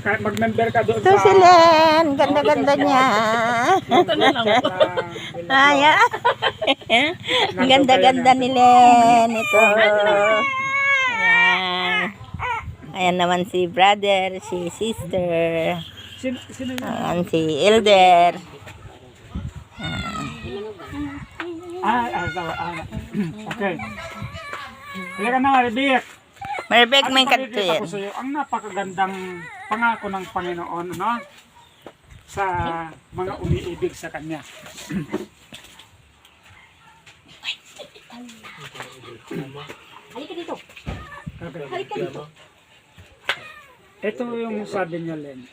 kahit mag-member ka doon Ito si Len. Ganda-ganda niya. Ay, ang ganda-ganda ni Len. Ito. Ayan. Ayan naman si brother, si sister. Sino yun? Ayan si Elder. Okay. Halika na, Rebek. Maribek, may Pakikita kantuin. ko sa iyo ang napakagandang pangako ng Panginoon, ano? Sa mga umiibig sa Kanya. Halika dito. Okay. Halika dito. Ito yung sabi niya, Len.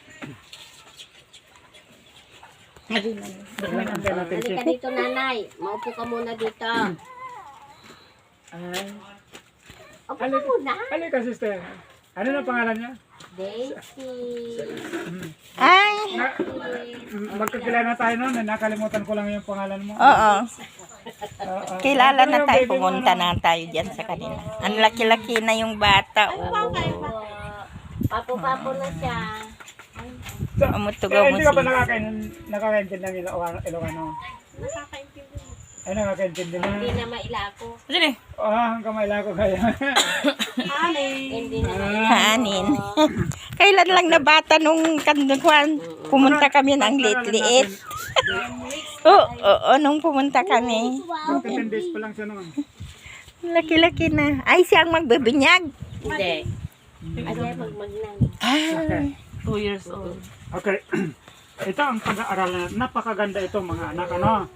Halika dito, nanay. Maupo ka muna dito. Upo ka muna. Halika, sister. Ano na pangalan niya? Daisy. Ay, Magkakilala tayo noon. Nakalimutan ko lang yung pangalan mo. oo. Oo. Kilala na Ano yung tayo. baby mo, Pumunta ano? na tayo dyan sa kanila. Ang laki-laki na yung bata. Oh. Papo-papo na siya. Umutugaw mo Hindi ka ba si... nakakaintindi ng Ilocano? Ay, nakakaintindi na. Hindi na mailako. Hanggang may lako kaya. Hindi na mailako. Hanin. Kailan lang na bata nung kandukuan. Pumunta kami ng liit-liit. Oo, nung pumunta kami. 10 days pa lang siya noon. Laki-laki na. Ay, siyang magbibinyag. Hindi. Ay, magmagnan. Ah, 2 years old. Okay. Ito ang pag-aaralan. Napakaganda ito mga anak. Ano?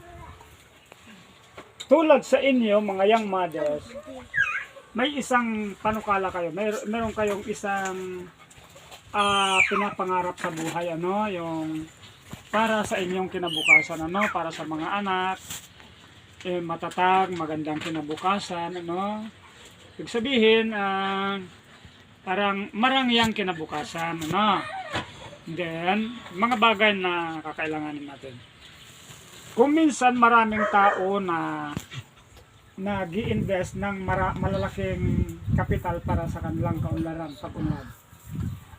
Tulad sa inyo, mga young mothers, may isang panukala kayo. Meron kayong isang pinapangarap sa buhay. Ano? Yung para sa inyong kinabukasan. Ano? Para sa mga anak. Matatag, magandang kinabukasan. Ano? Ibig sabihin, parang marangyang kinabukasan. Ano? Then, mga bagay na kakailanganin natin. Kung minsan maraming tao na nag-i-invest ng malalaking kapital para sa kanilang kaunlaran, pag-unlad.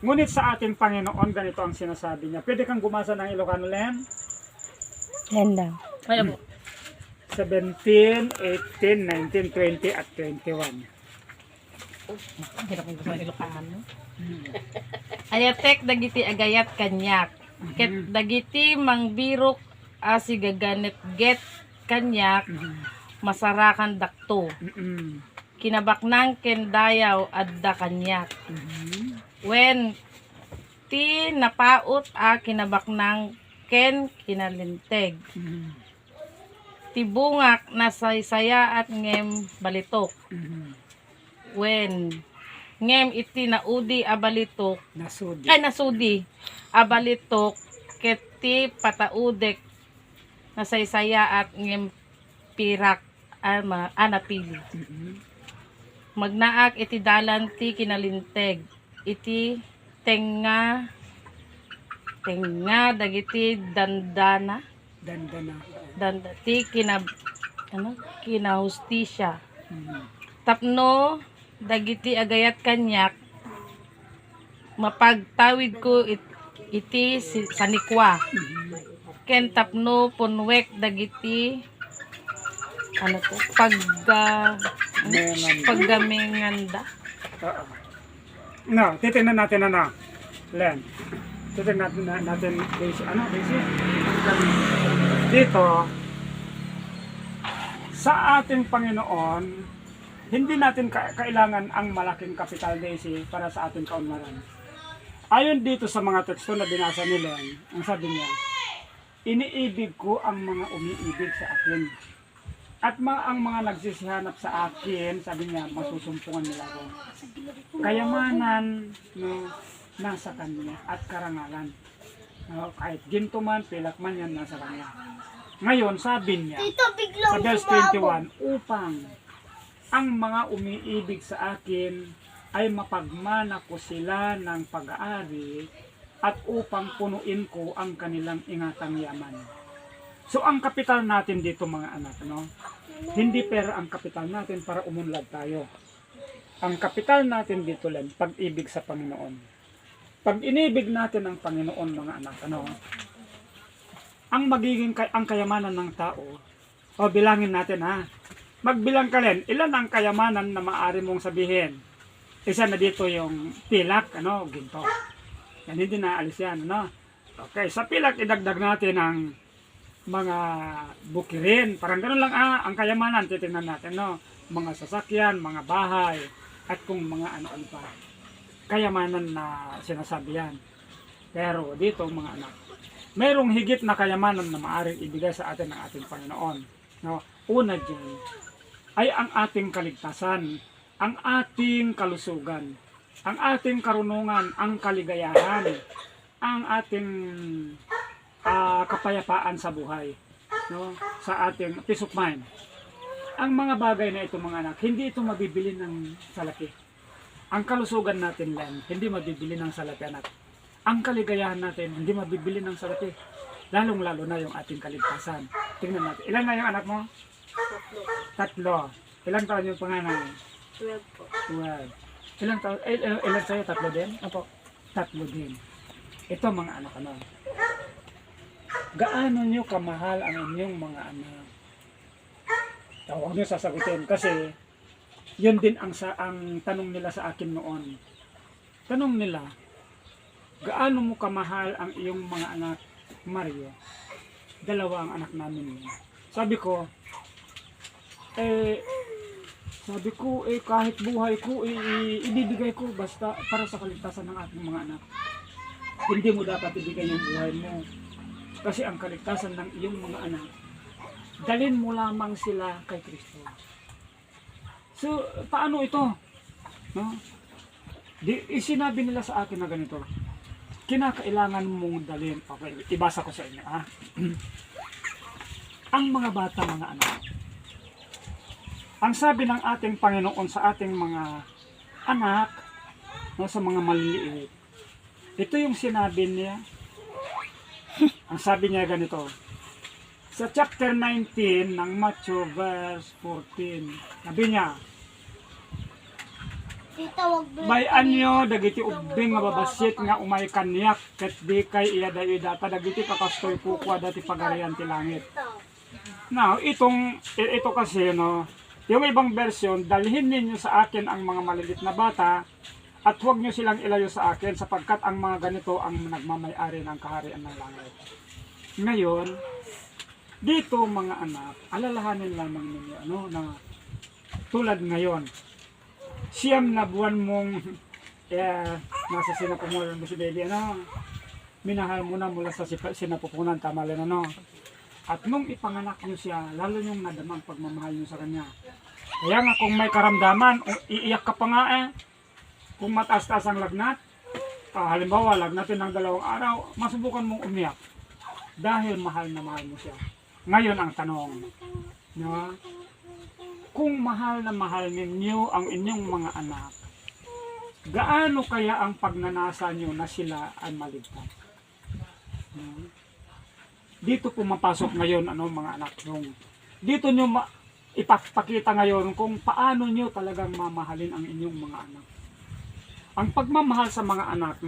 Ngunit sa ating Panginoon, ganito ang sinasabi niya. Pwede kang gumasa ng Ilocano, Len? yan daw. Kaya po. 17, 18, 19, 20, at 21. Hirap mo gusto ng Ilocano. Ayatek dagiti agayat kanyak. Ket dagiti mangbirok asi gaganit get kanyak masarakan dakto. Kinabaknang ken dayaw adda kanyak. When ti napaot a kinabaknang ken kinalinteg. Tibungak nasaysaya at ngem balitok. When ngem iti naudi abalitok Nasudi. ay nasudi abalitok keti pataudek nasaysaya at ngem pirak anapili magnaak iti dalan ti kinalinteg iti tenga dagiti dandana ti kinahustisya tapno dagiti agayat kanyak mapagtawid ko iti sanikwa ken tapno punwek dagiti paggaminganda. Oo. No, titingnan natin ano. Len. Titingnan natin basic. Ano? Basic? Dito, sa ating Panginoon, hindi natin kailangan ang malaking capital Daisy para sa ating kaunlaran. Ayon dito sa mga teksto na binasa ni Len, ang sabi niya, iniibig ko ang mga umiibig sa akin. At ang mga nagsisihanap sa akin, sabi niya, masusumpungan nila ako. Kayamanan, no, nasa kanya at karangalan. No, kahit ginto man, pilak man yan, nasa kanya. Ngayon, sabi niya, sa verse 21, upang ang mga umiibig sa akin ay mapagmana ko sila ng pag-aari at upang punuin ko ang kanilang ingatang yaman. So ang kapital natin dito mga anak, no? Hindi pera ang kapital natin para umunlad tayo. Ang kapital natin dito lang, pag-ibig sa Panginoon. pag inibig natin ang Panginoon, mga anak, ang magiging ang kayamanan ng tao, o bilangin natin ha, magbilang ka rin, ilan ang kayamanan na maaari mong sabihin? Isa na dito yung pilak, ginto. Yan, hindi na alis yan, Okay, sa pilak, idagdag natin ang mga bukirin. Parang ganun lang, ang kayamanan, titingnan natin, mga sasakyan, mga bahay, at kung mga ano-ano pa. Kayamanan na sinasabi yan. Pero dito, mga anak, mayroong higit na kayamanan na maaaring ibigay sa atin ng ating Panginoon. Una dyan, ay ang ating kaligtasan, ang ating kalusugan, ang ating karunungan, ang kaligayahan, ang ating kapayapaan sa buhay, sa ating peace of mind. Ang mga bagay na ito, mga anak, hindi ito mabibili ng salapi. Ang kalusugan natin lang, hindi mabibili ng salapi, anak. Ang kaligayahan natin, hindi mabibili ng salapi. Lalong-lalo na yung ating kaligtasan. Tingnan natin. Ilan na yung anak mo? 3. Ilang taon yung panganay? 12 po. 12. Ilang taon? Ilan sa'yo? 3 din? Opo. 3 din. Ito mga anak, gaano nyo kamahal ang inyong mga anak? Huwag nyo sasagutin kasi yun din ang tanong nila sa akin noon. Tanong nila, gaano mo kamahal ang iyong mga anak, Mario? 2 ang anak namin. Sabi ko, kahit buhay ko, ibibigay ko basta para sa kaligtasan ng ating mga anak. Hindi mo dapat ibigay yung buhay mo. Kasi ang kaligtasan ng iyong mga anak, dalhin mo lamang sila kay Kristo. So, paano ito? Sinabi nila sa akin na ganito, kinakailangan mong dalhin. Okay, ibasa ko sa inyo. Ang mga bata, mga anak, ang sabi ng ating Panginoon sa ating mga anak, sa mga maliliit, ito yung sinabi niya. Ang sabi niya ganito, sa chapter 19 ng Matthew verse 14, sabi niya, bayan nyo, dagiti ubing nga babasit nga umay kanyak, ket di kay iya dayo data, dagiti kakastoy kukwa dati pagarian ti langit. Now, ito kasi, yung ibang version, dalhin ninyo sa akin ang mga malilit na bata, at huwag nyo silang ilayo sa akin, sapagkat ang mga ganito ang nagmamay-ari ng kaharian ng langit. Ngayon, dito mga anak, alalahanin lamang ninyo, na tulad ngayon, 9 na buwan mong nasa sinapupunan mo si baby, minahal mo na mula sa sinapupunan, tama rin, at nung ipanganak nyo siya, lalo yung nadamang pagmamahal nyo sa kanya. Kaya nga kung may karamdaman, iiyak ka pa nga kung mataas-taas ang lagnat, halimbawa lagnatin ng 2 araw, masubukan mong umiyak dahil mahal na mahal mo siya. Ngayon ang tanong, kung mahal na mahal ninyo ang inyong mga anak, gaano kaya ang pagnanasa nyo na sila ay maligtas? Dito pumapasok ngayon, mga anak, dito nyo ipapakita ngayon kung paano nyo talagang mamahalin ang inyong mga anak. Ang pagmamahal sa mga anak,